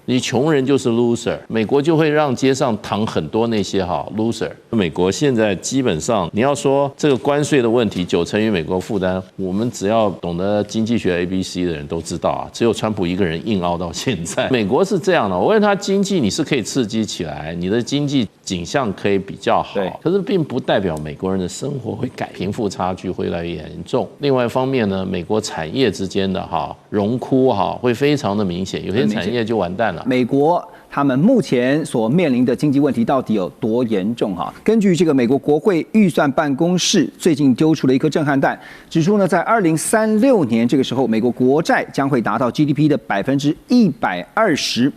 你穷人就是 loser， 美国就会让街上躺很多那些loser。美国现在基本上你要说这个关税的问题90%于美国负担，我们只要懂得经济学 ABC 的人都知道啊，只有川普一个人硬凹到现在。美国是这样的，我问他经济你是可以刺激起来，你的经济景象可以比较好，可是并不代表美国人的生活会改，贫富差距会越来越严重。另外一方面呢，美国产业之间的荣枯会非常的明显，有些产业就完蛋了。美国他们目前所面临的经济问题到底有多严重？根据这个美国国会预算办公室最近丢出了一颗震撼弹，指出呢，在2036年这个时候，美国国债将会达到 GDP 的120%。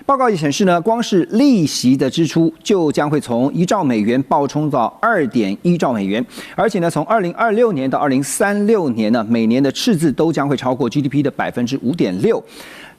报告也显示呢，光是利息的支出就将会从1兆美元暴冲到2.1兆美元，而且呢，从2026年到2036年呢，每年的赤字都将会超过 GDP 的5.6%。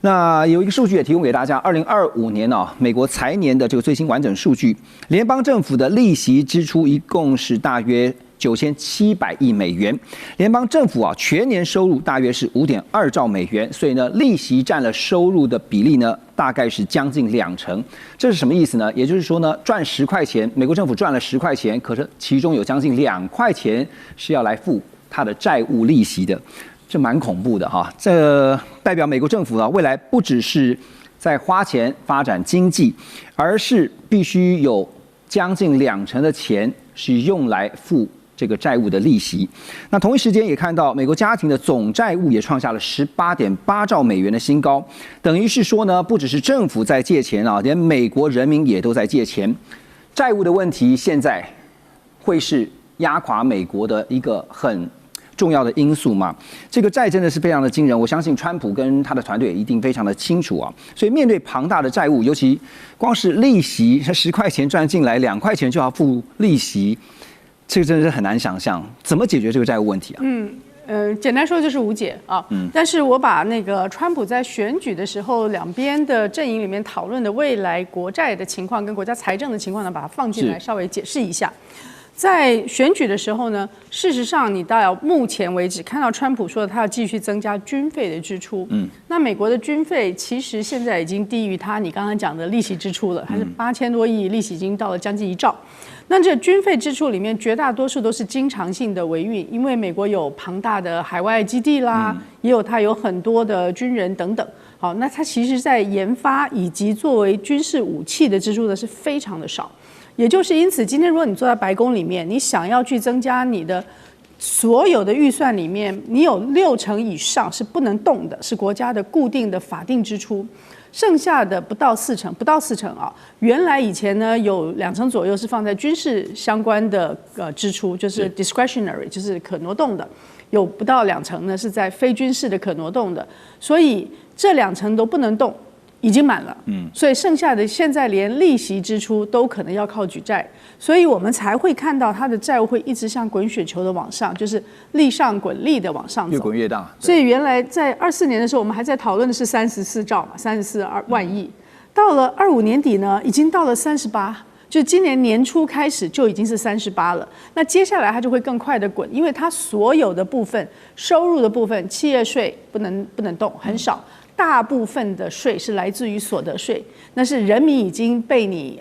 那有一个数据也提供给大家，2025年美国财年的这个最新完整数据，联邦政府的利息支出一共是大约9700亿美元，联邦政府全年收入大约是5.2兆美元，所以呢，利息占了收入的比例呢，大概是将近20%。这是什么意思呢？也就是说呢，赚10块钱，美国政府赚了10块钱，可是其中有将近2块钱是要来付它的债务利息的。这蛮恐怖的这代表美国政府未来不只是在花钱发展经济，而是必须有将近20%的钱是用来付这个债务的利息。那同一时间也看到美国家庭的总债务也创下了18.8兆美元的新高，等于是说呢，不只是政府在借钱连美国人民也都在借钱。债务的问题现在会是压垮美国的一个很重要的因素嘛？这个债真的是非常的惊人，我相信川普跟他的团队也一定非常的清楚啊。所以面对庞大的债务，尤其光是利息，10块钱赚进来，2块钱就要付利息，这个真的是很难想象，怎么解决这个债务问题啊？简单说就是无解啊。但是我把那个川普在选举的时候两边的阵营里面讨论的未来国债的情况跟国家财政的情况呢，把它放进来稍微解释一下。在选举的时候呢，事实上你到目前为止看到川普说他要继续增加军费的支出，那美国的军费其实现在已经低于你刚刚讲的利息支出了，它是8000多亿，利息已经到了将近1兆。那这军费支出里面绝大多数都是经常性的维运，因为美国有庞大的海外基地啦，也有它有很多的军人等等。好，那它其实在研发以及作为军事武器的支出的是非常的少。也就是因此，今天如果你坐在白宫里面，你想要去增加你的所有的预算里面，你有60%以上是不能动的，是国家的固定的法定支出，剩下的不到4%，原来以前呢有2%左右是放在军事相关的支出，就是 discretionary， 就是可挪动的，有不到2%呢是在非军事的可挪动的，所以这2%都不能动。已经满了，所以剩下的现在连利息支出都可能要靠举债，所以我们才会看到它的债务会一直像滚雪球的往上，就是利上滚利的往上走，越滚越大。所以原来在24年的时候，我们还在讨论的是34兆嘛，34万亿，到了25年底呢，已经到了38。就今年年初开始就已经是38了，那接下来它就会更快的滚，因为它所有的部分收入的部分，企业税不能动，很少。大部分的税是来自于所得税，那是人民已经被你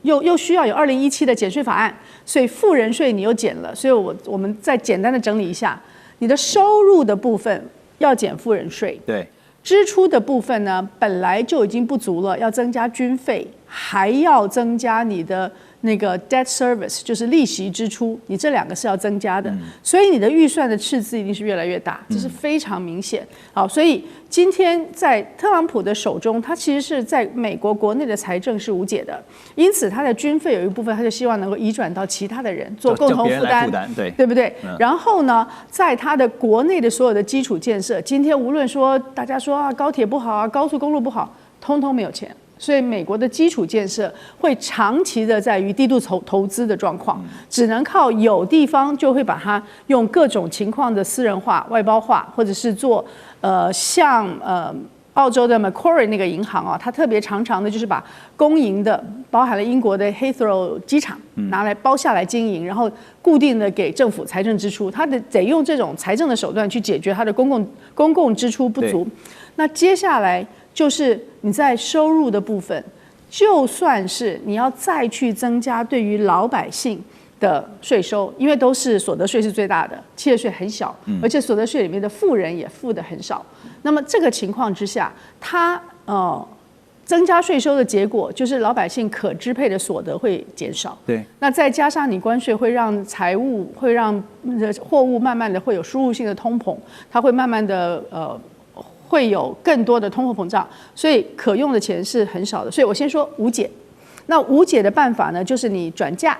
又需要有2017的减税法案，所以富人税你又减了，所以我们再简单的整理一下，你的收入的部分要减富人税，对，支出的部分呢本来就已经不足了，要增加军费，还要增加你的那个 debt service， 就是利息支出，你这2个是要增加的，所以你的预算的赤字一定是越来越大，这是非常明显。好，所以今天在特朗普的手中，他其实是在美国国内的财政是无解的，因此他的军费有一部分他就希望能够移转到其他的人做共同负担，对不对？然后呢，在他的国内的所有的基础建设，今天无论说大家说高铁不好啊，高速公路不好，通通没有钱。所以美国的基础建设会长期的在于低度投资的状况，只能靠有地方就会把它用各种情况的私人化、外包化，或者是做像澳洲的 Macquarie 那个银行啊，它特别常常的就是把公营的，包含了英国的 Heathrow 机场拿来包下来经营，然后固定的给政府财政支出，它得用这种财政的手段去解决它的公共支出不足。那接下来就是你在收入的部分，就算是你要再去增加对于老百姓的税收，因为都是所得税是最大的，企业税很小，而且所得税里面的富人也付的很少。那么这个情况之下，它增加税收的结果就是老百姓可支配的所得会减少。对，那再加上你关税会让财务会让货物慢慢的会有输入性的通膨，它会慢慢的会有更多的通货膨胀，所以可用的钱是很少的。所以我先说无解。那无解的办法呢，就是你转嫁，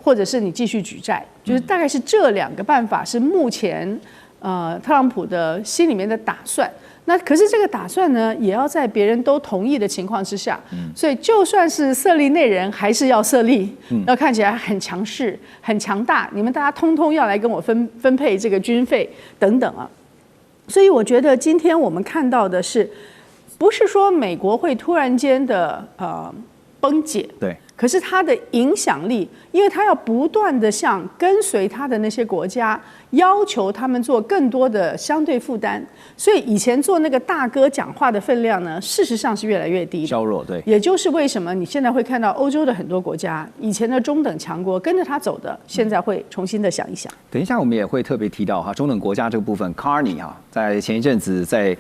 或者是你继续举债，就是大概是这2个办法是目前特朗普的心里面的打算。那可是这个打算呢，也要在别人都同意的情况之下，所以就算是设立内人，还是要设立，要看起来很强势、很强大。你们大家通通要来跟我分配这个军费等等啊。所以我觉得今天我们看到的是，不是说美国会突然间的崩解，对，可是它的影响力，因为它要不断的向跟随它的那些国家要求他们做更多的相对负担，所以以前做那个大哥讲话的分量呢，事实上是越来越低，削弱。对，也就是为什么你现在会看到欧洲的很多国家，以前的中等强国跟着他走的，现在会重新的想一想。等一下我们也会特别提到哈，中等国家这个部分 ，Carney 哈，在前一阵子在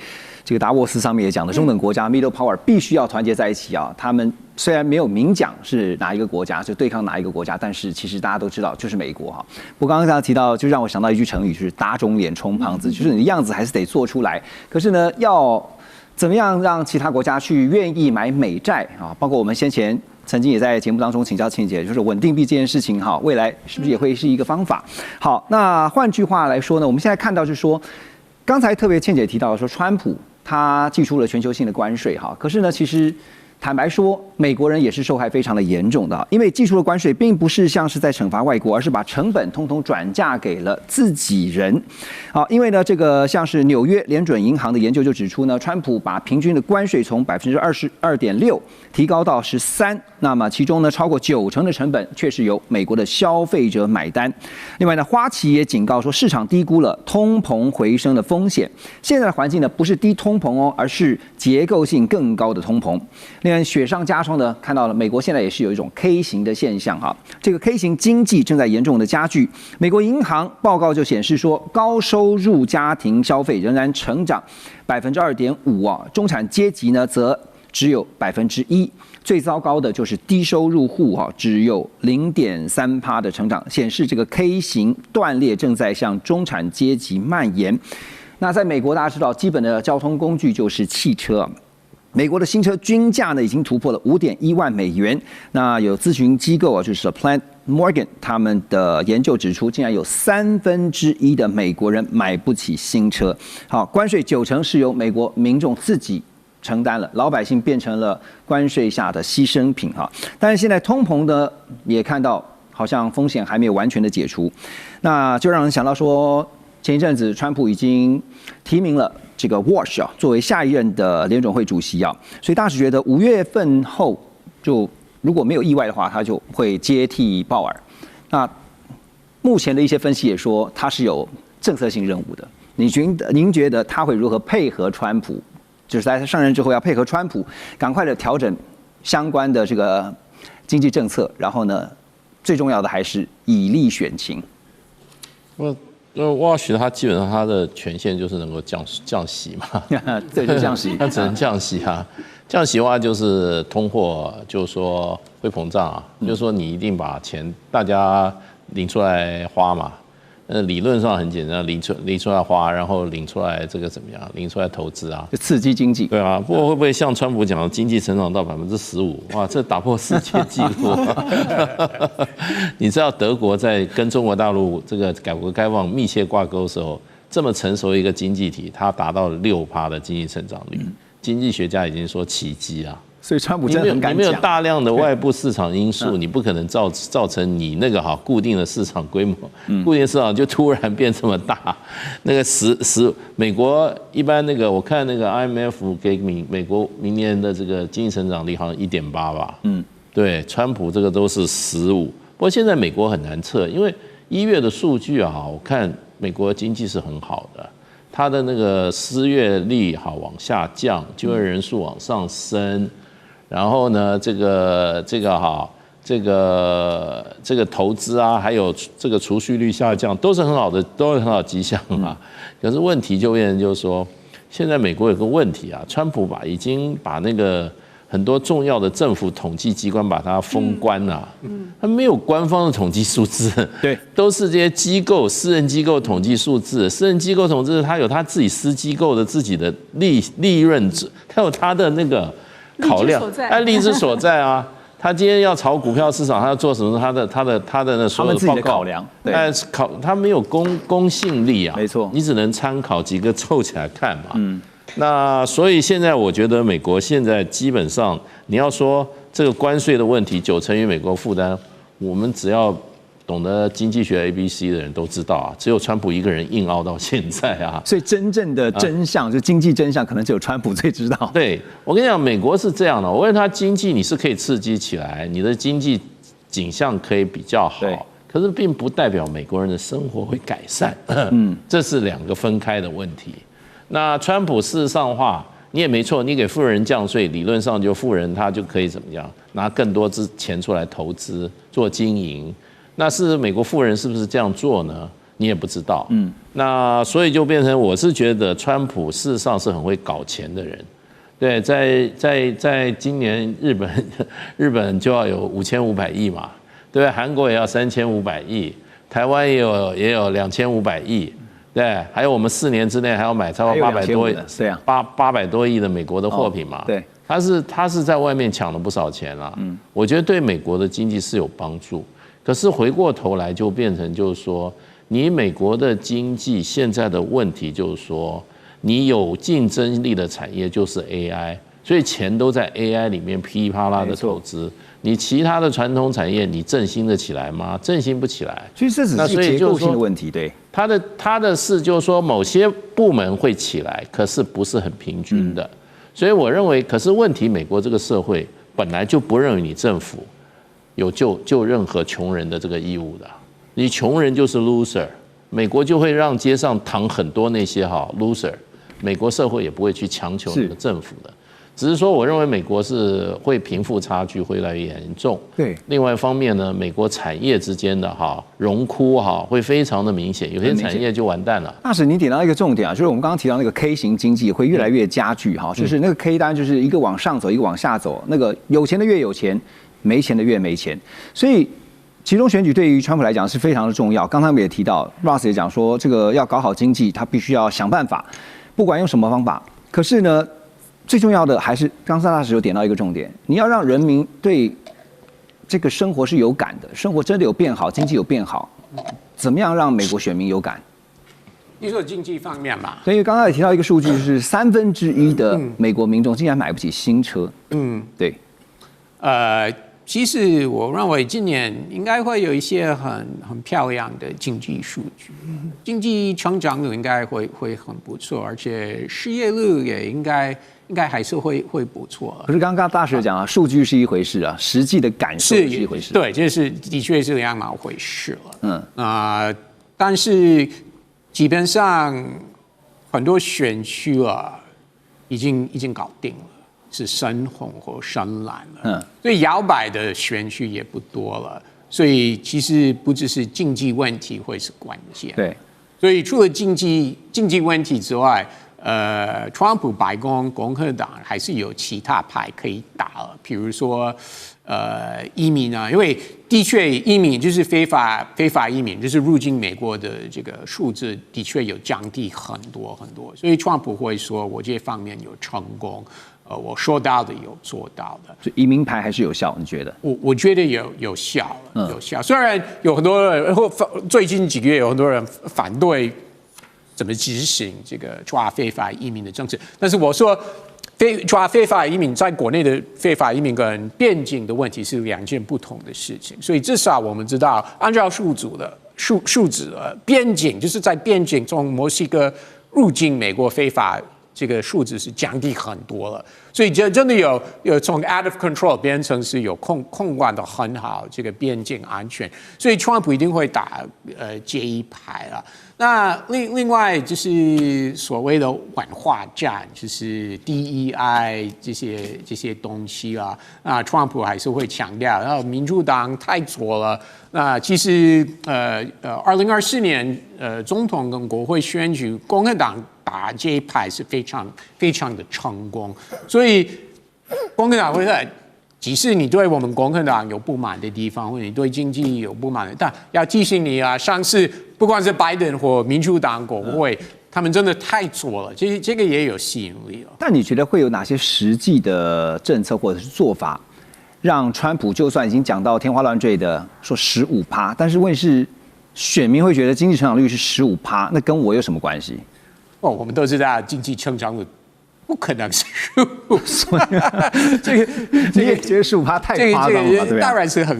这个达沃斯上面也讲的，中等国家 Middle Power 必须要团结在一起啊，他们虽然没有明讲是哪一个国家，就对抗哪一个国家，但是其实大家都知道就是美国哈。我刚刚大家提到，就让我想到一句成语，就是打肿脸充胖子，就是你的样子还是得做出来。可是呢，要怎么样让其他国家去愿意买美债啊？包括我们先前曾经也在节目当中请教倩姐，就是稳定币这件事情哈，未来是不是也会是一个方法？好，那换句话来说呢，我们现在看到就是说，刚才特别倩姐提到说，川普他祭出了全球性的关税哈，可是呢，其实坦白说，美国人也是受害非常的严重的，因为祭出的关税并不是像是在惩罚外国，而是把成本通通转嫁给了自己人。好，因为呢，这个像是纽约联准银行的研究就指出呢，川普把平均的关税从22.6%提高到13%，那么其中呢，超过90%的成本却是由美国的消费者买单。另外呢，花旗也警告说，市场低估了通膨回升的风险。现在的环境呢，不是低通膨哦，而是结构性更高的通膨。另外，雪上加霜的看到了，美国现在也是有一种 K 型的现象哈。这个 K 型经济正在严重的加剧。美国银行报告就显示说，高收入家庭消费仍然成长2.5%啊，中产阶级呢则只有1%。最糟糕的就是低收入户哈，只有0.3%的成长，显示这个 K 型断裂正在向中产阶级蔓延。那在美国，大家知道基本的交通工具就是汽车。美国的新车均价呢已经突破了5.1万美元。那有咨询机构啊，就是 Plaid Morgan 他们的研究指出，竟然有1/3的美国人买不起新车。好，关税90%是由美国民众自己承担了，老百姓变成了关税下的牺牲品哈。但是现在通膨呢，也看到好像风险还没有完全的解除，那就让人想到说，前一阵子川普已经提名了这个 Walsh 啊作为下一任的联准会主席啊，所以大使觉得5月份后就如果没有意外的话，他就会接替鲍尔。那目前的一些分析也说他是有政策性任务的。您觉得他会如何配合川普？就是在他上任之后要配合川普，赶快的调整相关的这个经济政策，然后呢，最重要的还是以力选情。Walsh 他基本上他的权限就是能够降息嘛，对，就降息，他只能降息啊。降息的话就是通货，就是说会膨胀啊，就是说你一定把钱大家领出来花嘛。理论上很简单，领出来花，然后领出来这个怎么样？领出来投资啊，就刺激经济。对啊，不过会不会像川普讲的，经济成长到15%？哇，这打破世界纪录！你知道德国在跟中国大陆这个改革开放密切挂钩的时候，这么成熟一个经济体，它达到了6%的经济成长率，经济学家已经说奇迹啊。所以川普真的很敢讲，你没有大量的外部市场因素，你不可能造成你那个固定的市场规模，固定市场就突然变这么大。那个美国一般那个我看那个 IMF 给美国明年的这个经济成长率好像1.8吧，对，川普这个都是15。不过现在美国很难测，因为1月的数据啊，我看美国经济是很好的。它的那个失业率往下降，就业人数往上升，然后呢，这个投资啊，还有这个储蓄率下降，都是很好的，都是很好的迹象啊。可是问题就变成就是说，现在美国有个问题啊，川普已经把那个很多重要的政府统计机关把它封关了，它没有官方的统计数字，对，都是这些机构、私人机构统计数字，私人机构统计它有它自己私机构的自己的利润，它有它的那个考量，利之所在啊。他今天要炒股票市场，他要做什么？他的那所有的报告，考量，但他没有公信力啊，没错，你只能参考几个凑起来看嘛。那所以现在我觉得美国现在基本上，你要说这个关税的问题，90%于美国负担，我们只要懂得经济学 ABC 的人都知道啊，只有川普一个人硬凹到现在啊。所以真正的真相，就经济真相，可能只有川普最知道。对，我跟你讲，美国是这样的，我问他经济你是可以刺激起来，你的经济景象可以比较好，可是并不代表美国人的生活会改善。这是两个分开的问题。那川普事实上的话，你也没错，你给富人降税，理论上就富人他就可以怎么样，拿更多钱出来投资做经营。那是美国富人是不是这样做呢？你也不知道。那所以就变成我是觉得川普事实上是很会搞钱的人。对，在今年日本就要有5500亿嘛，对不对？韩国也要3500亿，台湾也有2500亿，对，还有我们4年之内还要买超过800多亿的美国的货品嘛。对，他是在外面抢了不少钱啦。我觉得对美国的经济是有帮助。可是回过头来就变成就是说，你美国的经济现在的问题就是说，你有竞争力的产业就是 AI， 所以钱都在 AI 里面噼里啪啦的投资。你其他的传统产业你振兴得起来吗？振兴不起来。所以这只是结构性的问题，对。他的事就是说，某些部门会起来，可是不是很平均的。所以我认为，可是问题，美国这个社会本来就不认为你政府有救任何穷人的这个义务的，你穷人就是 loser， 美国就会让街上躺很多那些loser， 美国社会也不会去强求你的政府的，只是说我认为美国是会贫富差距会越来越严重。对，另外一方面呢，美国产业之间的荣枯会非常的明显，有些产业就完蛋了。大使，你点到一个重点啊，就是我们刚刚提到那个 K 型经济会越来越加剧就是那个 K 单就是一个往上走，一个往下走，那个有钱的越有钱。没钱的越没钱，所以其中选举对于川普来讲是非常的重要。刚才我们也提到 ，Ross 也讲说，这个要搞好经济，他必须要想办法，不管用什么方法。可是呢，最重要的还是刚才大使有点到一个重点，你要让人民对这个生活是有感的，生活真的有变好，经济有变好，怎么样让美国选民有感？你说经济方面嘛？所以刚才也提到一个数据，就是1/3的美国民众竟然买不起新车。对。其实我认为今年应该会有一些很漂亮的经济数据，经济成长率应该会很不错，而且失业率也应该还是会不错。可是刚刚大使讲数据是一回事啊，实际的感受是一回事。对，就是的确是两码回事了。但是基本上很多选区已经搞定了。是深红或深蓝了，所以摇摆的选区也不多了，所以其实不只是经济问题会是关键。对，所以除了经济问题之外，川普白宫共和党还是有其他牌可以打了，比如说移民因为的确移民就是非法移民，就是入境美国的这个数字的确有降低很多，所以川普会说我这方面有成功。我说到的有做到的，所以移民牌还是有效，你觉得？我觉得有效，有效。虽然有很多人，最近几个月有很多人反对怎么执行这个抓非法移民的政策，但是我说抓非法移民在国内的非法移民跟边境的问题是两件不同的事情，所以至少我们知道，按照数字边境就是在边境从墨西哥入境美国非法这个数字是降低很多了，所以真的有从 out of control 变成是有控管的很好，这个边境安全，所以川普一定会打这一牌了。那另外就是所谓的文化战，就是 DEI 这些东西啊，川普还是会强调，然后民主党太左了。那其实2024年总统跟国会选举，共和党打这一牌是非常非常的成功，所以共和党会在。即使你对我们共和党有不满的地方，或者你对经济有不满的，但要提醒你啊，上次不管是拜登或民主党国会，他们真的太左了，这个也有吸引力哦。但你觉得会有哪些实际的政策或者是做法，让川普就算已经讲到天花乱坠的说15%，但是问题是选民会觉得经济成长率是15%，那跟我有什么关系？哦，我们都知道经济成长率不可能是15%，你也觉得15%太夸张了嘛？对不对？当然是很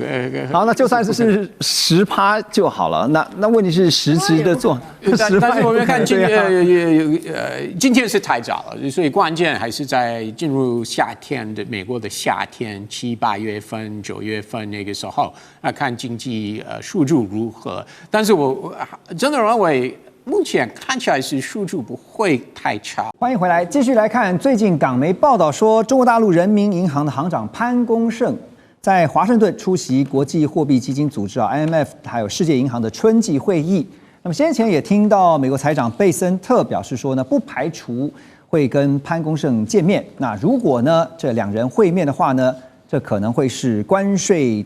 好，那就算是10%就好了。那问题是实质的做，但是我们看今天是太早了，所以关键还是在进入夏天的美国的夏天，7、8月份、9月份那个时候，看经济数据如何。但是我真的认为。目前看起来是数据不会太差。欢迎回来，继续来看最近港媒报道说，中国大陆人民银行的行长潘功胜在华盛顿出席国际货币基金组织IMF 还有世界银行的春季会议。那么先前也听到美国财长贝森特表示说呢，不排除会跟潘功胜见面。那如果呢这两人会面的话呢，这可能会是关税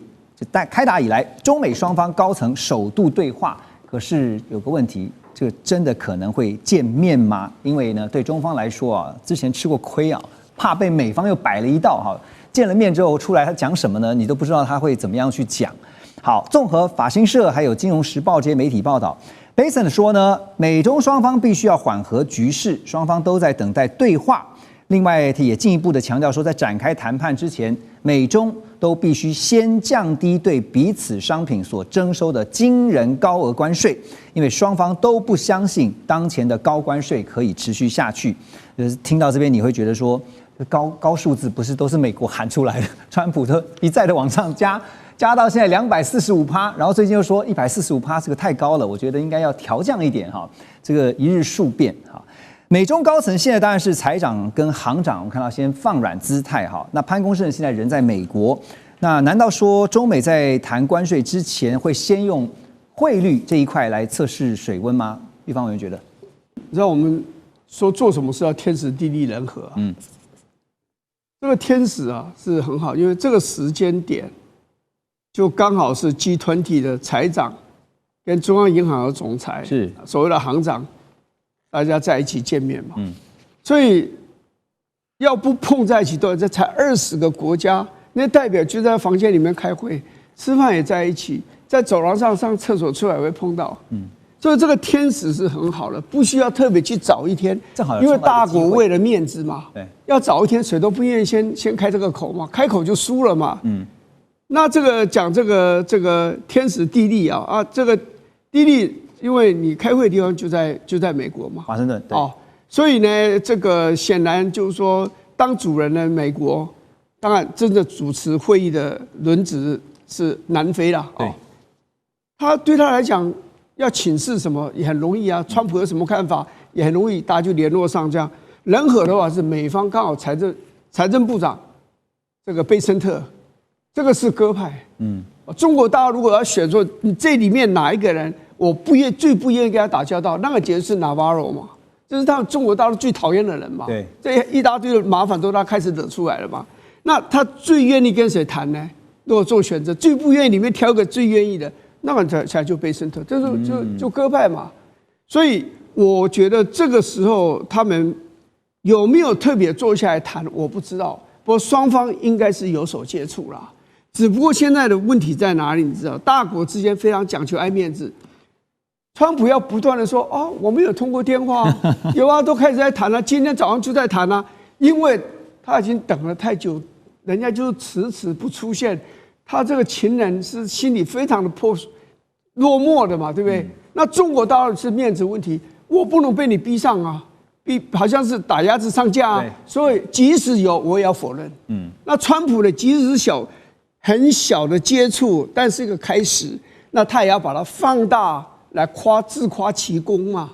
开打以来中美双方高层首度对话。可是有个问题。这个真的可能会见面吗？因为呢，对中方来说啊，之前吃过亏啊，怕被美方又摆了一道哈。见了面之后出来，他讲什么呢？你都不知道他会怎么样去讲。好，综合法新社还有金融时报这些媒体报道 ，Bason 说呢，美中双方必须要缓和局势，双方都在等待对话。另外，他也进一步的强调说，在展开谈判之前，美中都必须先降低对彼此商品所征收的惊人高额关税，因为双方都不相信当前的高关税可以持续下去。听到这边你会觉得说，高数字不是都是美国喊出来的，川普都一再的往上加到现在245%，然后最近又说145%这个太高了，我觉得应该要调降一点哈，这个一日数变哈。美中高层现在当然是财长跟行长，我们看到先放软姿态哈。那潘功胜现在人在美国，那难道说中美在谈关税之前会先用汇率这一块来测试水温吗？玉芳委员觉得，你知道我们说做什么事要天时地利人和啊，这个天时啊是很好，因为这个时间点就刚好是 G20 的财长跟中央银行的总裁是所谓的行长。大家在一起见面嘛，所以要不碰在一起，都这才20个国家，那代表就在房间里面开会，吃饭也在一起，在走廊上上厕所出来也会碰到，所以这个天时是很好的，不需要特别去找一天，因为大国为了面子嘛，要找一天谁都不愿意先开这个口嘛，开口就输了嘛，那这个讲这个天时地利啊，这个地利。因为你开会的地方就在美国嘛，华盛顿哦，所以呢，这个显然就是说，当主人的美国，当然真的主持会议的轮值是南非啦，哦，他对他来讲要请示什么也很容易啊，川普有什么看法也很容易，大家就联络上这样。人和的话是美方刚好财政部长这个贝森特，这个是鸽派，中国大陆如果要选说你这里面哪一个人。我最不愿意跟他打交道，那个节是 Navarro 嘛，这是他们中国大陆最讨厌的人嘛。对，这一大堆的麻烦都他开始惹出来了嘛。那他最愿意跟谁谈呢？如果做选择，最不愿意里面挑个最愿意的，那个才就贝森特，就鸽派嘛。所以我觉得这个时候他们有没有特别坐下来谈，我不知道。不过双方应该是有所接触啦。只不过现在的问题在哪里？你知道，大国之间非常讲究爱面子。川普要不断的说哦，我们有通过电话，有啊，都开始在谈了，今天早上就在谈了，因为他已经等了太久，人家就迟迟不出现，他这个情人是心里非常的落寞的嘛，对不对？那中国大陆是面子问题，我不能被你逼上啊，好像是打鸭子上架啊，所以即使有我也要否认。那川普呢，即使是很小的接触，但是一个开始，那他也要把它放大来自夸其功嘛。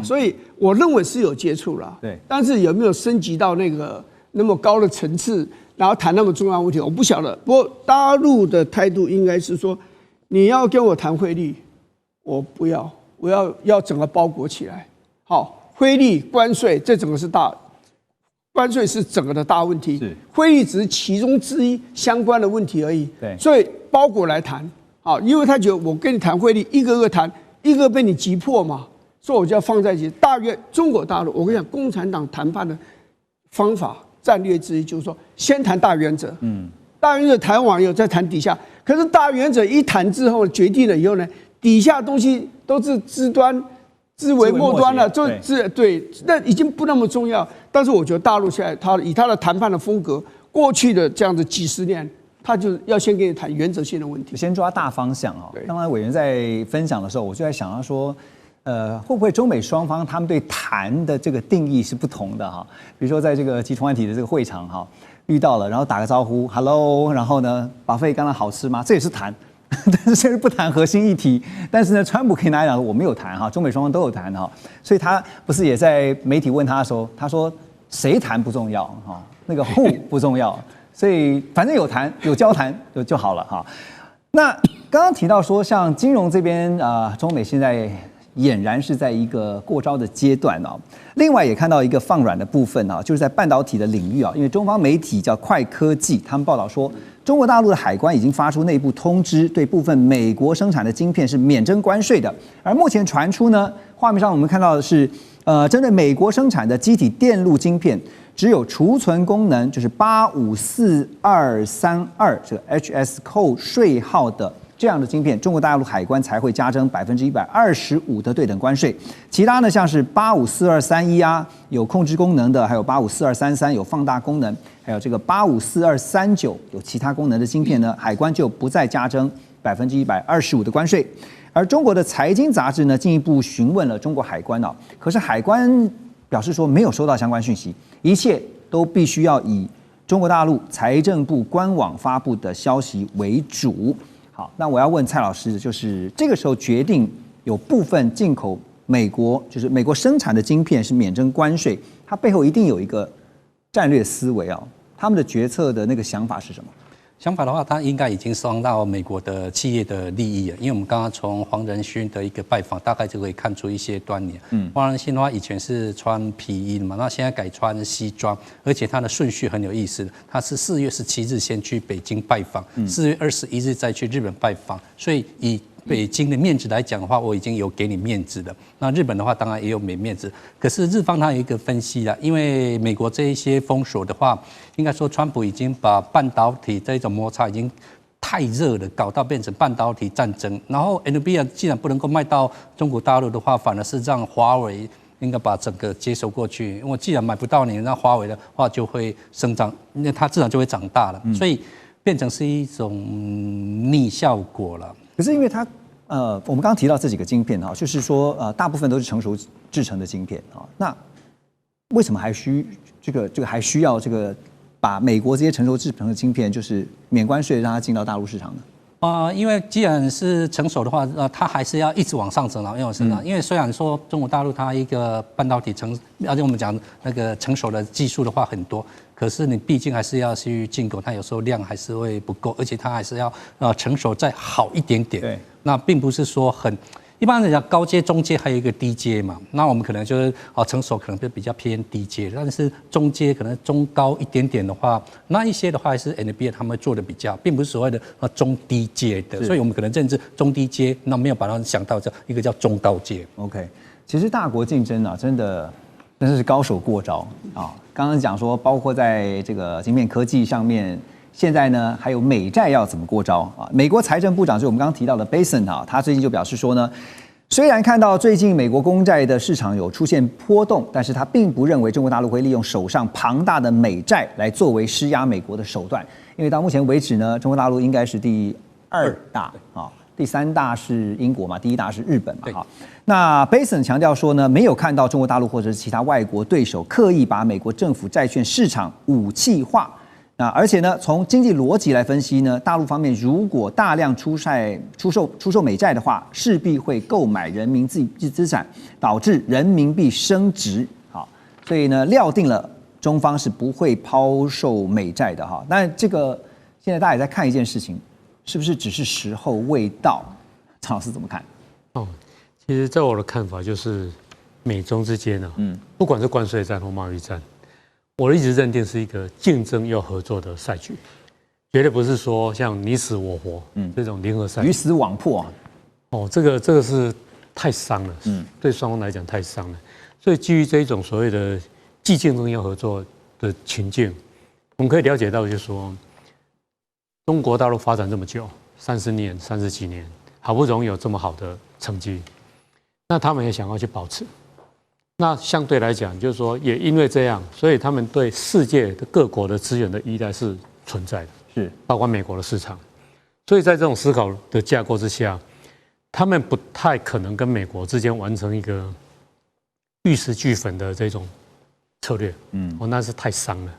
所以我认为是有接触啦。对，但是有没有升级到那么高的层次，然后谈那么重要问题，我不晓得。不过大陆的态度应该是说，你要跟我谈汇率，我不要，我要整个包裹起来。好，汇率、关税，这整个是关税是整个的大问题，汇率只是其中之一相关的问题而已。对，所以包裹来谈。好，因为他觉得我跟你谈汇率，一个个谈，一个被你击破嘛，所以我就要放在一起。中国大陆，我跟你讲，共产党谈判的方法、战略之一就是说，先谈大原则。大原则谈完以后再谈底下。可是大原则一谈之后，决定了以后呢，底下东西都是枝微末端了，对，那已经不那么重要。但是我觉得大陆现在以他的谈判的风格，过去的这样子几十年，他就要先跟你谈原则性的问题，先抓大方向啊。刚才委员在分享的时候，我就在想到说，会不会中美双方他们对谈的这个定义是不同的哈？比如说在这个集团体的这个会场哈，遇到了，然后打个招呼 ，hello， 然后呢，buffet刚刚好吃吗？这也是谈。但是不谈核心议题，但是呢，川普可以拿来讲，我没有谈哈，中美双方都有谈哈，所以他不是也在媒体问他的时候，他说谁谈不重要哈，那个 who 不重要，所以反正有谈有交谈就好了哈。那刚刚提到说，像金融这边中美现在俨然是在一个过招的阶段啊。另外也看到一个放软的部分啊，就是在半导体的领域啊，因为中方媒体叫快科技，他们报道说，中国大陆的海关已经发出内部通知，对部分美国生产的晶片是免征关税的。而目前传出呢，画面上我们看到的是，针对美国生产的机体电路晶片，只有储存功能就是854232这个 HS 扣税号的这样的晶片，中国大陆海关才会加征125%的对等关税。其他呢，像是854231啊，有控制功能的，还有854233有放大功能，还有这个854239有其他功能的晶片呢，海关就不再加征125%的关税。而中国的财经杂志呢，进一步询问了中国海关哦，可是海关表示说没有收到相关讯息，一切都必须要以中国大陆财政部官网发布的消息为主。好，那我要问蔡老师，就是这个时候决定有部分进口美国，就是美国生产的晶片是免征关税，它背后一定有一个战略思维啊，他们的决策的那个想法是什么？想法的话，它应该已经伤到美国的企业的利益了，因为我们刚刚从黄仁勋的一个拜访，大概就可以看出一些端倪。黄仁勋的话以前是穿皮衣嘛，那现在改穿西装，而且他的顺序很有意思，他是4月17日先去北京拜访，4月21日再去日本拜访，所以以北京的面子来讲的话，我已经有给你面子了。那日本的话，当然也有没面子。可是日方它有一个分析啦，因为美国这一些封锁的话，应该说川普已经把半导体这一种摩擦已经太热了，搞到变成半导体战争。然后 NVIDIA 既然不能够卖到中国大陆的话，反而是让华为应该把整个接手过去。因为我既然买不到你，那华为的话就会生长，那它自然就会长大了。所以变成是一种逆效果了。可是因为它我们刚刚提到这几个晶片哈，就是说大部分都是成熟制成的晶片啊，那为什么还需要这个把美国这些成熟制成的晶片就是免关税让它进到大陆市场呢？因为既然是成熟的话，它还是要一直往上增长，因为虽然说中国大陆它一个半导体而且我们讲那个成熟的技术的话很多，可是你毕竟还是要去进口，它有时候量还是会不够，而且它还是要成熟再好一点点。对，那并不是说很。一般来讲，高阶、中阶还有一个低阶嘛。那我们可能就是成熟可能比较偏低阶，但是中阶可能中高一点点的话，那一些的话还是 NVIDIA 他们做的比较，并不是所谓的中低阶的。所以我们可能认知中低阶，那没有把它想到这一个叫中高阶。OK， 其实大国竞争啊，真的是高手过招啊。刚刚讲说，包括在这个晶片科技上面。现在呢，还有美债要怎么过招啊？美国财政部长就是我们刚刚提到的 Bessent 啊，他最近就表示说呢，虽然看到最近美国公债的市场有出现波动，但是他并不认为中国大陆会利用手上庞大的美债来作为施压美国的手段，因为到目前为止呢，中国大陆应该是第2大啊，第3大是英国嘛，第1大是日本嘛，哈。那贝森强调说呢，没有看到中国大陆或者是其他外国对手刻意把美国政府债券市场武器化。那而且呢，从经济逻辑来分析呢，大陆方面如果大量出售美债的话，势必会购买人民资产，导致人民币升值。好，所以呢，料定了中方是不会抛售美债的哈。但这个现在大家也在看一件事情，是不是只是时候未到？常老师怎么看？其实在我的看法就是美中之间呢，不管是关税战或贸易战。我一直认定是一个竞争又合作的赛局，绝对不是说像你死我活这种零和赛局，鱼死网破啊！这个是太伤了，对双方来讲太伤了。所以基于这一种所谓的既竞争又合作的情境，我们可以了解到，就是说中国大陆发展这么久，30几年，好不容易有这么好的成绩，那他们也想要去保持。那相对来讲，就是说，也因为这样，所以他们对世界的各国的资源的依赖是存在的，是包括美国的市场。所以在这种思考的架构之下，他们不太可能跟美国之间完成一个玉石俱焚的这种策略。那是太伤了。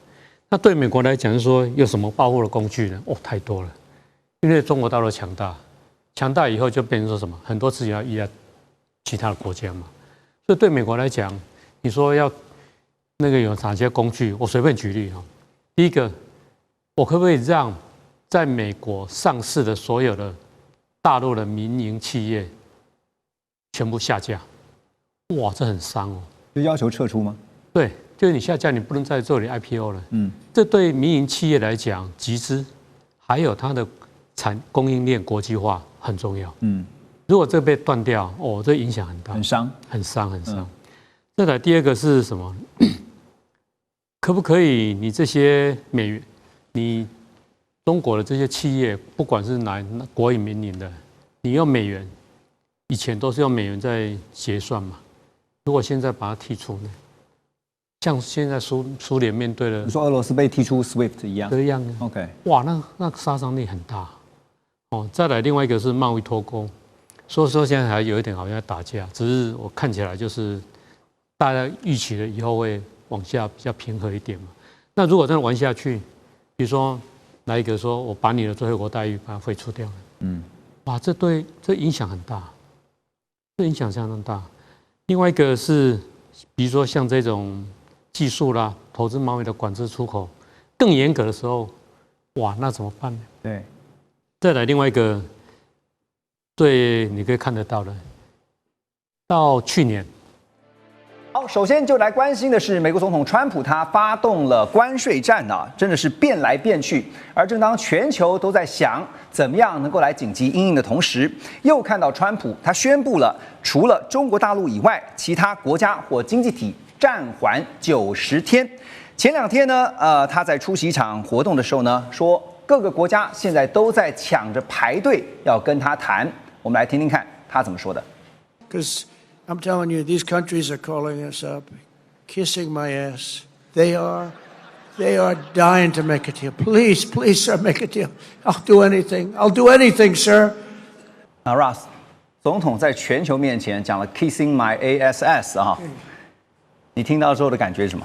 那对美国来讲，是说有什么报复的工具呢？太多了，因为中国大陆强大以后就变成说什么，很多资源要依赖其他的国家嘛。所以对美国来讲，你说要那个有哪些工具？我随便举例哈。第一个，我可不可以让在美国上市的所有的大陆的民营企业全部下架？哇，这很伤哦。就要求撤出吗？对，就是你下架，你不能在这里 IPO 了。这对民营企业来讲，集资还有它的供应链国际化很重要。如果这被断掉，这影响很大，很伤。再来第二个是什么？可不可以你这些美元，你中国的这些企业，不管是哪国有民营的，你用美元，以前都是用美元在结算嘛。如果现在把它剔除呢？像现在苏联面对了，你说俄罗斯被踢出 SWIFT 一样，这样 OK， 哇，那杀伤力很大。再来另外一个是贸易脱钩。所以说现在还有一点好像在打架，只是我看起来就是大家预期的以后会往下比较平和一点嘛。那如果真的玩下去，比如说来一个说我把你的最惠国待遇把它废除掉了，哇，这影响很大，这影响相当大。另外一个是比如说像这种技术啦、投资贸易的管制出口更严格的时候，哇，那怎么办呢？对，再来另外一个。对，你可以看得到的。到去年，好，首先就来关心的是美国总统川普，他发动了关税战啊，真的是变来变去。而正当全球都在想怎么样能够来紧急因应的同时，又看到川普他宣布了，除了中国大陆以外，其他国家或经济体暂缓90天。前2天呢，他在出席一场活动的时候呢，说各个国家现在都在抢着排队要跟他谈。我们来听听看他怎么说的。Because I'm telling you, these countries are calling us up, kissing my ass. They are dying to make a deal. Please, sir, make a deal. I'll do anything, sir. 那 Ross 总统在全球面前讲了 kissing my ass 啊，你听到之后的感觉是什么？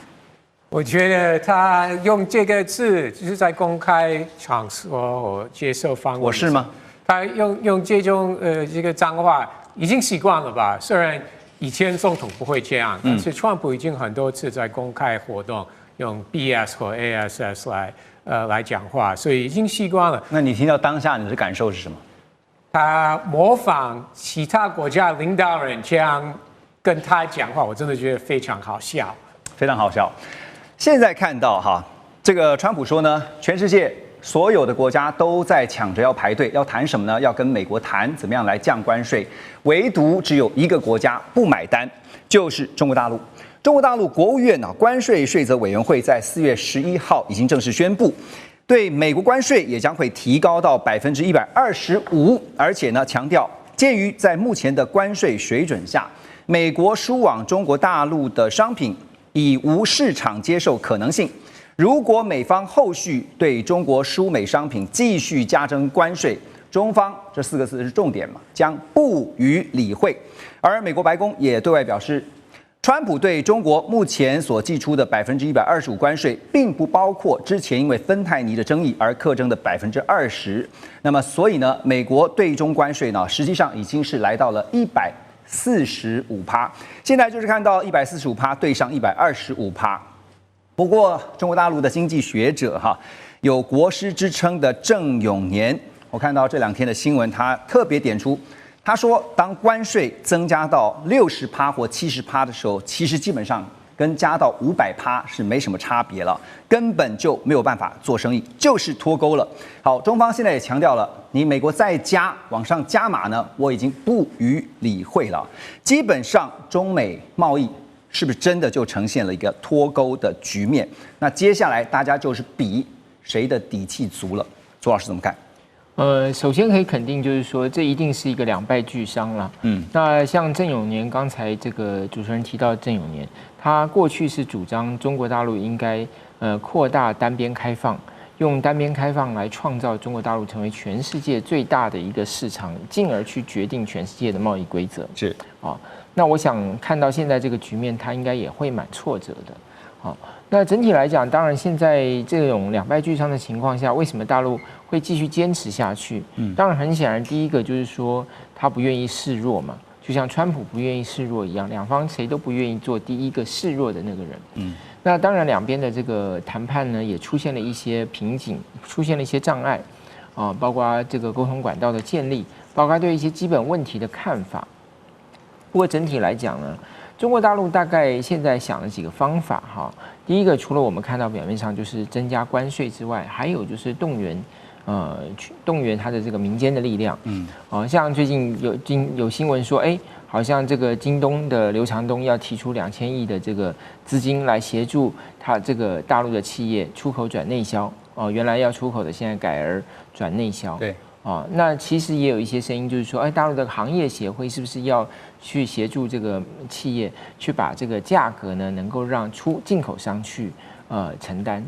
我觉得他用这个字就是在公开场所接受访问。我是吗？他用这种这个脏话已经习惯了吧？虽然以前总统不会这样，但是川普已经很多次在公开活动用 BS 或 ASS 来讲话，所以已经习惯了。那你听到当下你的感受是什么？他模仿其他国家领导人这样跟他讲话，我真的觉得非常好笑，非常好笑。现在看到哈，这个川普说呢，全世界所有的国家都在抢着要排队，要谈什么呢？要跟美国谈怎么样来降关税，唯独只有一个国家不买单，就是中国大陆。中国大陆国务院关税税则委员会在4月11号已经正式宣布，对美国关税也将会提高到125%，而且呢强调，鉴于在目前的关税水准下，美国输往中国大陆的商品已无市场接受可能性。如果美方后续对中国输美商品继续加征关税，中方这4个字是重点嘛，将不予理会。而美国白宫也对外表示，川普对中国目前所寄出的125%关税，并不包括之前因为芬太尼的争议而课征的20%。那么，所以呢，美国对中关税呢，实际上已经是来到了145%。现在就是看到145%对上125%。不过，中国大陆的经济学者有国师之称的郑永年，我看到这2天的新闻，他特别点出。他说，当关税增加到60%或70%的时候，其实基本上跟加到500%是没什么差别了，根本就没有办法做生意，就是脱钩了。好，中方现在也强调了，你美国再加往上加码呢，我已经不予理会了。基本上，中美贸易是不是真的就呈现了一个脱钩的局面？那接下来大家就是比谁的底气足了。朱老师怎么看？首先可以肯定，就是说这一定是一个两败俱伤了。那像郑永年，刚才这个主持人提到郑永年，他过去是主张中国大陆应该扩大单边开放，用单边开放来创造中国大陆成为全世界最大的一个市场，进而去决定全世界的贸易规则。是啊，那我想看到现在这个局面，他应该也会蛮挫折的。好，那整体来讲，当然现在这种两败俱伤的情况下，为什么大陆会继续坚持下去？当然很显然，第一个就是说他不愿意示弱嘛，就像川普不愿意示弱一样，两方谁都不愿意做第一个示弱的那个人。那当然两边的这个谈判呢，也出现了一些瓶颈，出现了一些障碍啊，包括这个沟通管道的建立，包括对一些基本问题的看法。不过整体来讲呢，中国大陆大概现在想了几个方法哈。第一个，除了我们看到表面上就是增加关税之外，还有就是动员它的这个民间的力量。像最近有新闻说，好像这个京东的刘强东要提出2000亿的这个资金来协助他这个大陆的企业出口转内销。原来要出口的，现在改而转内销。对。那其实也有一些声音，就是说，大陆的行业协会是不是要去协助这个企业去把这个价格呢，能够让进口商去承担，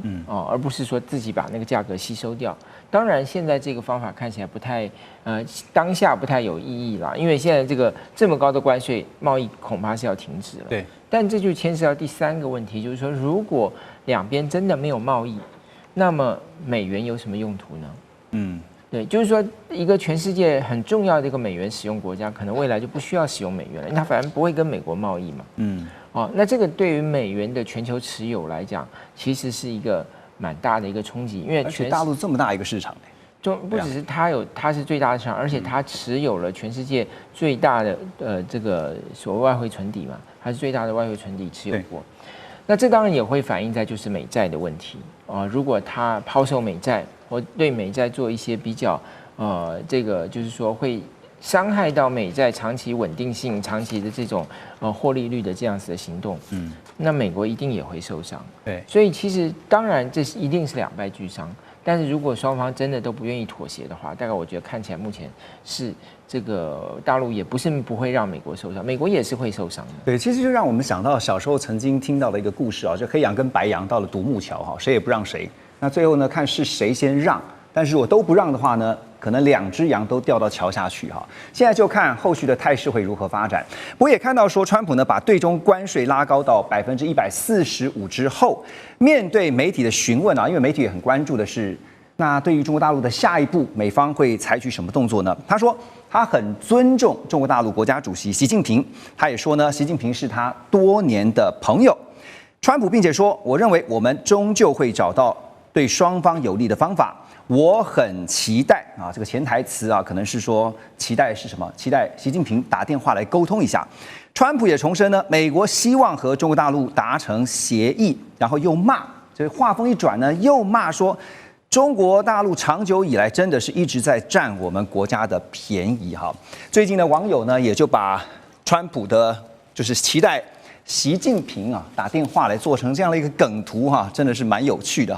而不是说自己把那个价格吸收掉。当然，现在这个方法看起来不太当下不太有意义啦，因为现在这么高的关税，贸易恐怕是要停止了。对。但这就牵涉到第三个问题，就是说，如果两边真的没有贸易，那么美元有什么用途呢？对，就是说，一个全世界很重要的一个美元使用国家，可能未来就不需要使用美元了，因为它反正不会跟美国贸易嘛。那这个对于美元的全球持有来讲，其实是一个蛮大的一个冲击，因为大陆这么大一个市场，不只是它是最大的市场，而且它持有了全世界最大的这个所谓外汇存底嘛，它是最大的外汇存底持有国。那这当然也会反映在就是美债的问题如果它抛售美债或对美债做一些比较这个就是说会伤害到美债长期稳定性、长期的这种获利率的这样子的行动，那美国一定也会受伤。对，所以其实当然这一定是两败俱伤。但是如果双方真的都不愿意妥协的话，大概我觉得看起来目前是这个大陆也不是不会让美国受伤，美国也是会受伤的。对，其实就让我们想到小时候曾经听到的一个故事就黑羊跟白羊到了独木桥谁也不让谁，那最后呢看是谁先让，但是如果都不让的话呢，可能2只羊都掉到桥下去现在就看后续的态势会如何发展。我也看到说，川普呢把对中关税拉高到145%之后，面对媒体的询问因为媒体也很关注的是，那对于中国大陆的下一步，美方会采取什么动作呢？他说他很尊重中国大陆国家主席习近平，他也说呢，习近平是他多年的朋友。川普并且说，我认为我们终究会找到对双方有利的方法。我很期待这个潜台词可能是说期待是什么？期待习近平打电话来沟通一下。川普也重申呢，美国希望和中国大陆达成协议，然后又骂，这话锋一转呢，又骂说中国大陆长久以来真的是一直在占我们国家的便宜最近呢，网友呢也就把川普的就是期待习近平打电话来做成这样的一个梗图真的是蛮有趣的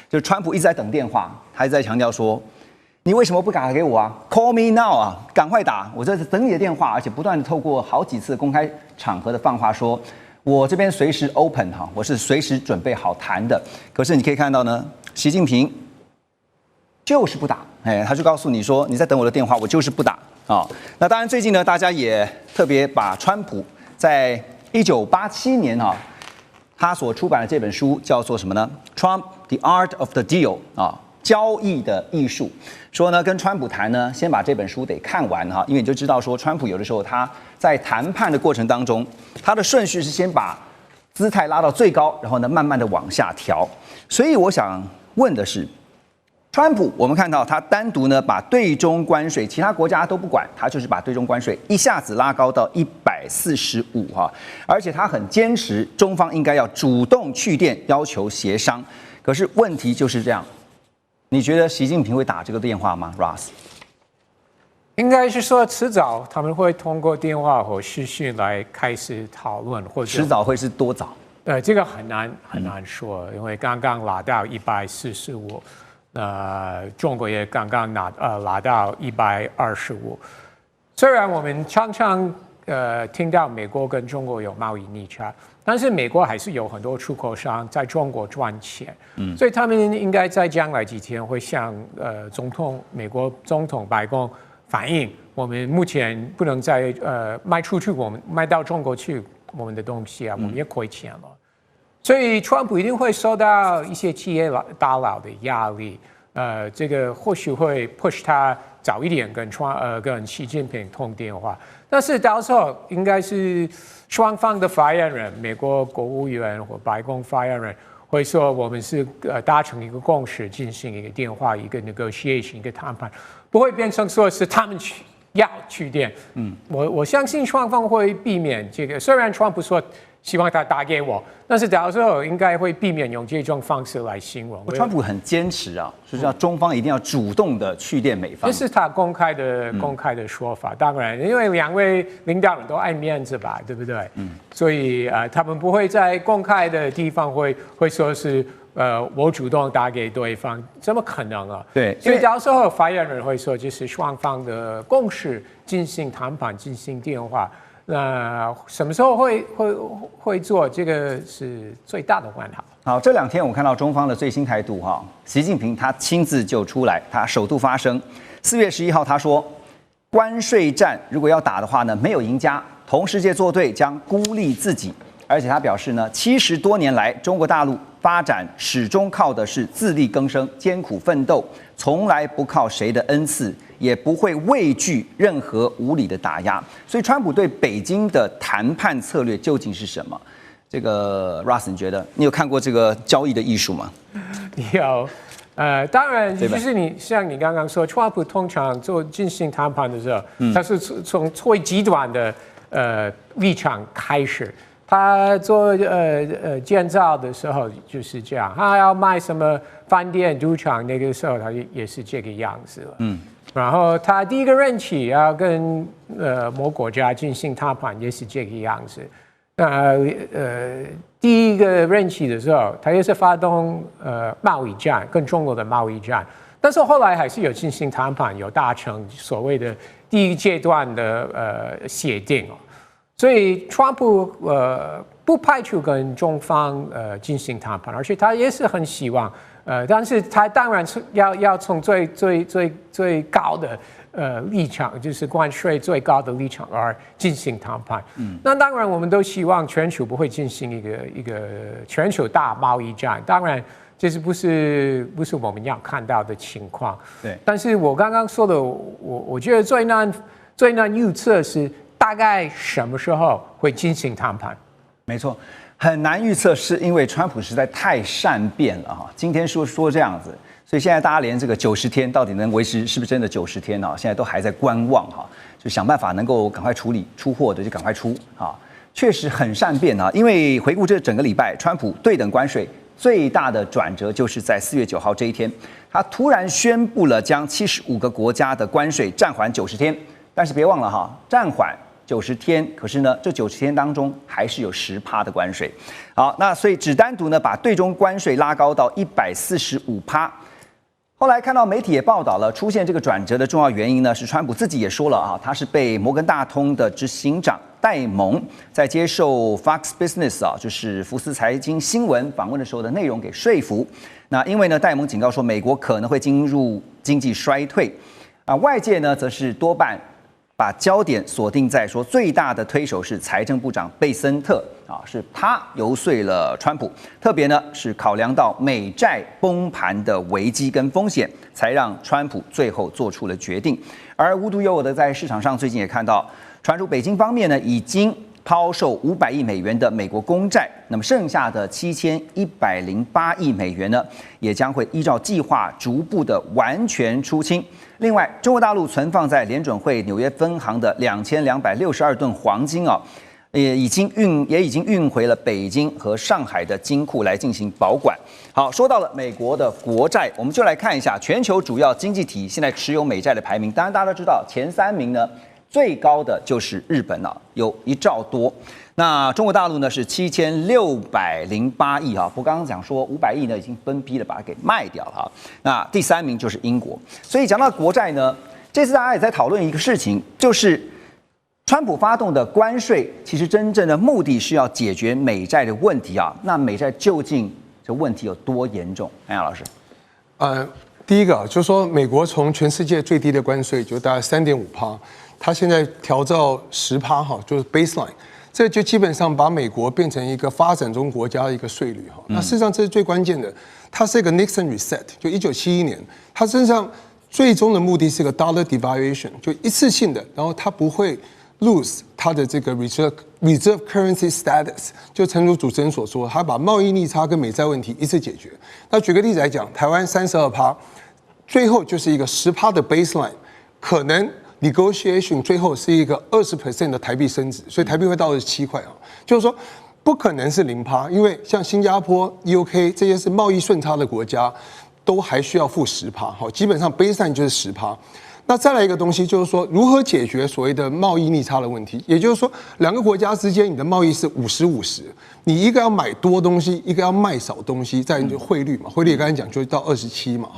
就是川普一直在等电话，他一直在强调说，你为什么不打给我？Call me now 赶快打，我在等你的电话，而且不断的透过好几次公开场合的放话说，我这边随时 open 我是随时准备好谈的。可是你可以看到呢，习近平就是不打，他就告诉你说你在等我的电话，我就是不打啊。那当然最近呢，大家也特别把川普在1987年他所出版的这本书叫做什么呢 ？Trump the Art of the Deal 交易的艺术。说呢，跟川普谈呢，先把这本书得看完因为你就知道说，川普有的时候他在谈判的过程当中，他的顺序是先把姿态拉到最高，然后呢，慢慢的往下调。所以我想问的是，川普我们看到他单独呢把对中关税，其他国家都不管，他就是把对中关税一下子拉高到145而且他很坚持中方应该要主动去电，要求协商。可是问题就是这样，你觉得习近平会打这个电话吗 ，Ross？ 应该是说迟早他们会通过电话或视讯来开始讨论，或者迟早会是多早？这个很难说，因为刚刚拿到145。中国也刚刚拿到125。虽然我们常常听到美国跟中国有贸易逆差，但是美国还是有很多出口商在中国赚钱，所以他们应该在将来几天会向美国总统白宫反映，我们目前不能再卖出去，我们卖到中国去我们的东西我们也亏钱了。所以，川普一定会受到一些企业大佬的压力，这个或许会 push 他早一点跟习近平通电话，但是到时候应该是双方的发言人，美国国务院或白宫发言人会说，我们是达成一个共识，进行一个电话，一个 negotiation， 一个谈判，不会变成说是他们要去电。我相信双方会避免这个，虽然川普说希望他打给我，但是到时候应该会避免用这种方式来形容。川普很坚持就是要中方一定要主动的去电美方，这是他公开的说法。当然，因为两位领导人都爱面子吧，对不对？所以他们不会在公开的地方会说是我主动打给对方，怎么可能啊？对，所以到时候发言人会说，就是双方的共识，进行谈判，进行电话。那什么时候会做？这个是最大的问号。好，这2天我看到中方的最新态度习近平他亲自就出来，他首度发声。4月11号他说，关税战如果要打的话呢，没有赢家，同世界作对将孤立自己。而且他表示呢，70多年来中国大陆发展始终靠的是自力更生、艰苦奋斗，从来不靠谁的恩赐，也不会畏惧任何无理的打压。所以，川普对北京的谈判策略究竟是什么？这个 Ross， 你觉得你有看过这个交易的艺术吗？有，当然，就是像你刚刚说，川普通常进行谈判的时候，他是从最极端的立场开始。他做建造的时候就是这样，他要卖什么饭店、赌场，那个时候他也是这个样子了。然后他第一个任期要跟某国家进行谈判，也是这个样子。第一个任期的时候，他也是发动贸易战，跟中国的贸易战，但是后来还是有进行谈判，有达成所谓的第一阶段的协定。所以，川普不排除跟中方进行谈判，而且他也是很希望但是他当然是要从最高的立场，就是关税最高的立场而进行谈判。那当然，我们都希望全球不会进行一个全球大贸易战。当然，这是不是我们要看到的情况。对。但是我刚刚说的，我觉得最难预测是。大概什么时候会进行谈判？没错，很难预测，是因为川普实在太善变了今天说这样子，所以现在大家连这个90天到底能维持是不是真的90天现在都还在观望就想办法能够赶快处理出货的就赶快出确实很善变因为回顾这整个礼拜，川普对等关税最大的转折就是在4月9号这一天，他突然宣布了将75个国家的关税暂缓90天，但是别忘了暂缓90天，可是呢，这90天当中还是有10%的关税。好，那所以只单独呢把对中关税拉高到145%。后来看到媒体也报道了，出现这个转折的重要原因呢，是川普自己也说了他是被摩根大通的执行长戴蒙在接受 Fox Business 就是福斯财经新闻访问的时候的内容给说服。那因为呢，戴蒙警告说美国可能会经经济衰退。外界呢则是多半把焦点锁定在说最大的推手是财政部长贝森特是他游说了川普，特别呢是考量到美债崩盘的危机跟风险，才让川普最后做出了决定。而无独有偶的，在市场上最近也看到，传出北京方面呢已经抛售500亿美元的美国公债，那么剩下的7108亿美元呢，也将会依照计划逐步的完全出清。另外，中国大陆存放在联准会纽约分行的2262吨黄金也已经运回了北京和上海的金库来进行保管。好，说到了美国的国债，我们就来看一下全球主要经济体现在持有美债的排名。当然，大家都知道前3名呢，最高的就是日本有1兆多。那中国大陆呢是7608亿不过刚刚讲说500亿呢已经分批的把它给卖掉了那第3名就是英国。所以讲到国债呢，这次大家也在讨论一个事情，就是川普发动的关税，其实真正的目的是要解决美债的问题那美债究竟这问题有多严重？安阳老师。第一个就是说，美国从全世界最低的关税就大概3.5%，它现在调到10%就是 baseline。这就基本上把美国变成一个发展中国家的一个税率那事实上这是最关键的，它是一个 Nixon reset， 就1971年，它身上最终的目的是一个 dollar devaluation， 就一次性的，然后它不会 lose 它的这个 reserve currency status， 就诚如主持人所说，它把贸易逆差跟美债问题一次解决。那举个例子来讲，台湾32%，最后就是一个10%的 baseline， 可能negotiation 最后是一个20% 的台币升值，所以台币会到27块就是说不可能是0%，因为像新加坡、UK 这些是贸易顺差的国家，都还需要付10%基本上 baseline 就是10%。那再来一个东西，就是说如何解决所谓的贸易逆差的问题，也就是说2个国家之间你的贸易是50-50，你一个要买多东西，一个要卖少东西，再就汇率嘛，汇率刚才讲就到27嘛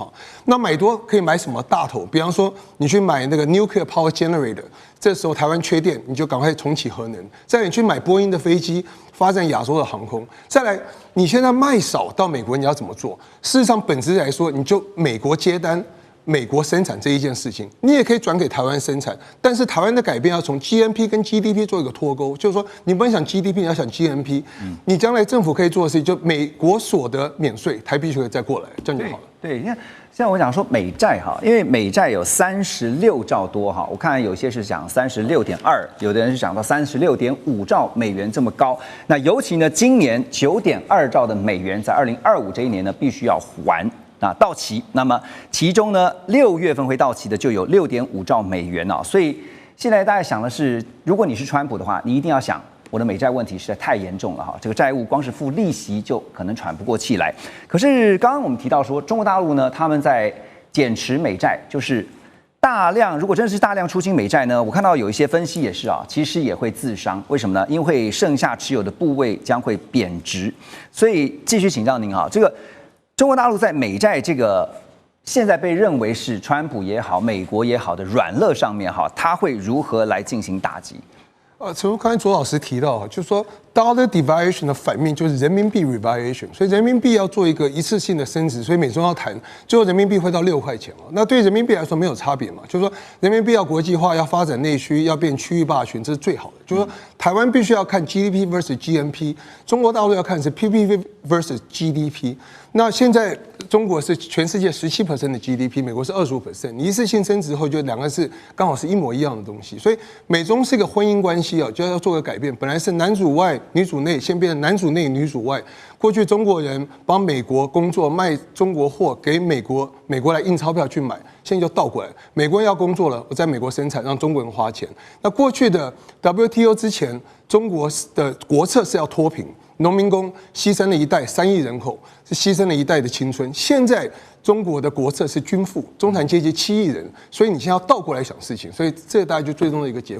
那买多可以买什么大头？比方说你去买那个 nuclear power generator， 这时候台湾缺电，你就赶快重启核能。再来你去买波音的飞机，发展亚洲的航空。再来你现在卖少到美国，你要怎么做？事实上本质来说，你就美国接单，美国生产这一件事情，你也可以转给台湾生产，但是台湾的改变要从 GNP 跟 GDP 做一个脱钩，就是说你不能想 GDP， 你要想 GNP， 你将来政府可以做的事情，就美国所得免税，台币就可以再过来，这样就好了。对，你看，现在我讲说美债因为美债有36兆多我看有些是讲36.2，有的人是讲到36.5兆美元这么高。那尤其呢，今年9.2兆的美元在2025这一年呢必须要还。到期，那么其中呢，6月份会到期的就有6.5兆美元所以现在大家想的是，如果你是川普的话，你一定要想，我的美债问题实在太严重了这个债务光是付利息就可能喘不过气来。可是刚刚我们提到说，中国大陆呢，他们在减持美债，就是大量，如果真的是大量出清美债呢，我看到有一些分析也是其实也会自伤。为什么呢？因为剩下持有的部位将会贬值。所以继续请教您这个。中国大陆在美债这个现在被认为是川普也好、美国也好的软肋上面它会如何来进行打击？陈如刚才左老师提到，就是说 dollar devaluation 的反面就是人民币 revaluation， 所以人民币要做一个一次性的升值，所以美中要谈，最后人民币会到6块钱那对人民币来说没有差别嘛？就是说人民币要国际化，要发展内需，要变区域霸权，这是最好的。就是说台湾必须要看 GDP versus GNP， 中国大陆要看是 PPP versus GDP。那现在中国是全世界17% 的 GDP， 美国是25%，你一次性升值后，就2个是刚好是一模一样的东西，所以美中是一个婚姻关系就要做个改变。本来是男主外女主内，现变成男主内女主外。过去中国人帮美国工作，卖中国货给美国，美国来印钞票去买，现在就倒过来，美国人要工作了，我在美国生产，让中国人花钱。那过去的 WTO 之前，中国的国策是要脱贫。农民工牺牲了一代3亿人口，是牺牲了一代的青春。现在中国的国策是均富，中产阶级7亿人，所以你现在要倒过来想事情，所以这大概就最终的一个结果。